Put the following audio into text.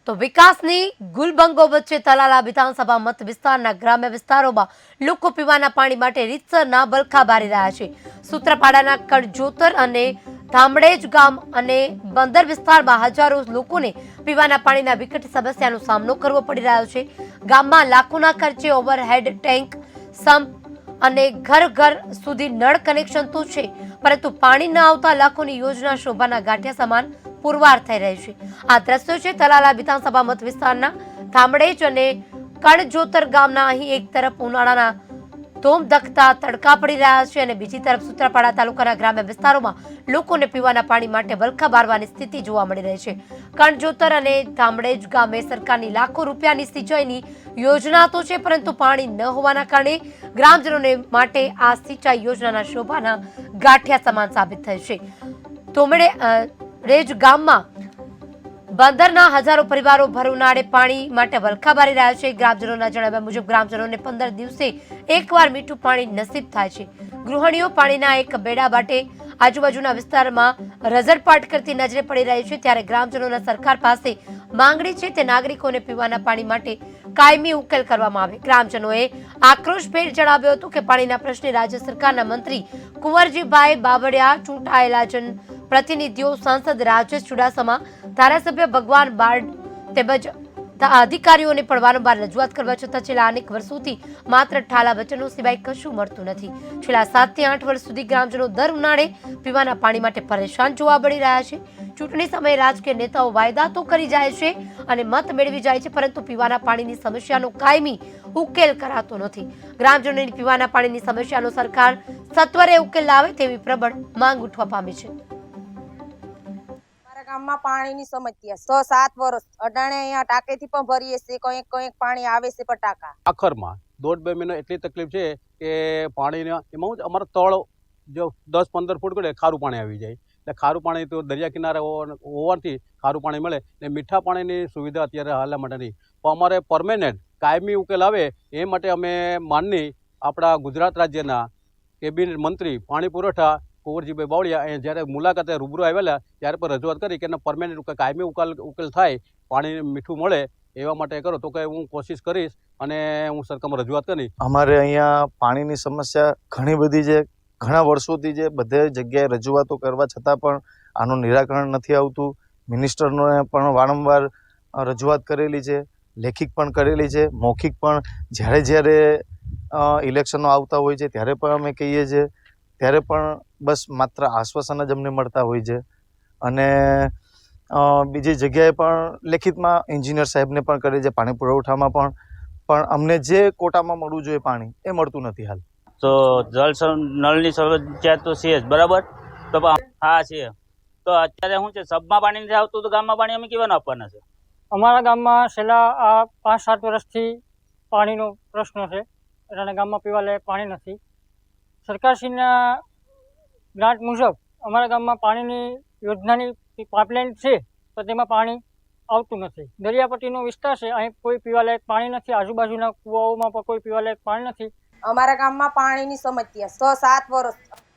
તો વિકાસની ગુલબંગો વચ્ચે તલાલા વિધાનસભા મત વિસ્તારના ગ્રામ્ય વિસ્તારોમાં લોકો પીવાના પાણી માટે રીતસરના બલખા બારી રહ્યા છે। સૂત્રાપાડાના કડજોતર અને ધામડેજ ગામ અને બંદર વિસ્તારમાં હજારો લોકોને પીવાના પાણીના વિકટ સમસ્યાનો સામનો કરવો પડી રહ્યો છે। ગામમાં લાખોના ખર્ચે ઓવરહેડ ટેન્ક, સમ્પ અને ઘર ઘર સુધી નળ કનેક્શન તો છે, પરંતુ પાણી ન આવતા લાખોની યોજના શોભાના ગાંઠિયા સમાન પુરવાર થઈ રહી છે। આ દ્રશ્યો છે તલાલા વિધાનસભા મત વિસ્તારના ધામડેજ અને કણજોતર ગામના। અહીં એક તરફ ઉનાળાના ધોમધખતા તડકા પડી રહ્યા છે અને બીજી તરફ સૂત્રાપાડા તાલુકાના ગ્રામ્ય વિસ્તારોમાં લોકોને પીવાના પાણી માટે વલખા બારવાની સ્થિતિ જોવા મળી રહી છે। કણજોતર અને ધામડેજ ગામે સરકારની લાખો રૂપિયાની સિંચાઈની યોજના તો છે, પરંતુ પાણી ન હોવાના કારણે ગ્રામજનોને માટે આ સિંચાઈ યોજનાના શોભાના ગાંઠિયા સમાન સાબિત થઈ છે। ધામડેજ ગામમાં બંદરના હજારો પરિવારો ભર ઉનાળે પાણી માટે વલખા બારી રહ્યા છે। ગ્રામજનોના જણાવ્યા મુજબ ગ્રામજનોને 15 દિવસે એકવાર મીઠું પાણી નસીબ થાય છે। ગૃહિણીઓ પાણીના એક બેડા માટે આજુબાજુના વિસ્તારમાં રઝળપાટ કરતી નજરે પડી રહી છે, ત્યારે ગ્રામજનોના સરકાર પાસે માંગણી છે તે નાગરિકોને પીવાના પાણી માટે કાયમી ઉકેલ કરવામાં આવે। ગ્રામજનોએ આક્રોશભેર જણાવ્યું હતું કે પાણીના પ્રશ્ને રાજ્ય સરકારના મંત્રી કુંવરજીભાઈ બાવળિયા, ચૂંટાયેલા પ્રતિનિધિઓ, સાંસદ રાજેશ ચુડાસમા, ધારાસભ્ય ભગવાન બારડ તેમજ અધિકારીઓને પણ વારંવાર રજૂઆત કરવા છતાં છેલ્લા અનેક વર્ષોથી માત્ર ઠાલા વચનો સિવાય કશું મળતું નથી। છેલ્લા 7 થી 8 વર્ષ સુધી ગ્રામજનો દર ઉનાળે પીવાના પાણી માટે પરેશાન જોવા મળી રહ્યા છે। ચૂંટણી સમયે રાજકીય નેતાઓ વાયદા તો કરી જાય છે અને મત મેળવી જાય છે, પરંતુ પીવાના પાણીની સમસ્યાનો કાયમી ઉકેલ કરાતો નથી। ગ્રામજનોની પીવાના પાણીની સમસ્યાનો સરકાર સત્વરે ઉકેલ લાવે તેવી પ્રબળ માંગ ઉઠવા પામી છે। ગામમાં પાણીની સમસ્યા 6-7 વર્ષ અડાણે અહીંયા ટાંકેથી પણ ભરીએ છીએ, કંઈક પાણી આવે છે પણ ટાંકા આખરમાં 1.5-2 મહિના એટલી તકલીફ છે કે પાણીના એમાં અમારા તળ જો 10-15 ફૂટ ગળે ખારું પાણી આવી જાય, એટલે ખારું પાણી તો દરિયા કિનારે હોવાથી ખારું પાણી મળે ને મીઠા પાણીની સુવિધા અત્યારે હાલ માટે નહીં, પણ અમારે પરમેનન્ટ કાયમી ઉકેલ આવે એ માટે અમે માનની આપણા ગુજરાત રાજ્યના કેબિનેટ મંત્રી પાણી પુરવઠા કુંવરજીભાઈ બાવળિયા જ્યારે મુલાકાતે રૂબરૂ આવેલા ત્યારે પણ રજૂઆત કરી કે પરમેનન્ટ કાયમી ઉકેલ થાય, પાણી મીઠું મળે એવા માટે કરો તો કે હું કોશિશ કરીશ અને હું સરકારમાં રજૂઆત કરી। અમારે અહીંયા પાણીની સમસ્યા ઘણી બધી છે, ઘણા વર્ષોથી છે, બધે જગ્યાએ રજૂઆતો કરવા છતાં પણ આનું નિરાકરણ નથી આવતું। મિનિસ્ટરને પણ વારંવાર રજૂઆત કરેલી છે, લેખિત પણ કરેલી છે, મૌખિક પણ જ્યારે ઇલેક્શનો આવતા હોય છે ત્યારે પણ અમે કહીએ છીએ, ત્યારે પણ બસ માત્ર આશ્વાસન જ અમને મળતા હોય છે। અને બીજી જગ્યાએ પણ લેખિતમાં એન્જિનિયર સાહેબને પણ કરે છે, પાણી પુરવઠામાં પણ અમને જે કોટામાં મળવું જોઈએ પાણી એ મળતું નથી હાલ। તો નળની સમસ્યા તો છે જ, બરાબર, તો હા છે, તો અત્યારે શું છે સબમાં પાણી નથી આવતું તો ગામમાં પાણી અમે કેવાનું આપવાના છે? અમારા ગામમાં છેલ્લા આ 5-7 વર્ષથી પાણીનો પ્રશ્ન છે, એટલે ગામમાં પીવા લાયક પાણી નથી। સરકારશ્રીના ગ્રાન્ટ મુજબ અમારા ગામમાં પાણીની યોજનાની પાઇપલાઇન છે, તો તેમાં પાણી આવતું નથી। દરિયાપટ્ટીનો વિસ્તાર છે, અહીં કોઈ પીવાલાયક પાણી નથી, આજુબાજુના કુવાઓમાં પણ કોઈ પીવાલાયક પાણી નથી। અમારા ગામમાં પાણીની સમસ્યા 6-7 વર્ષ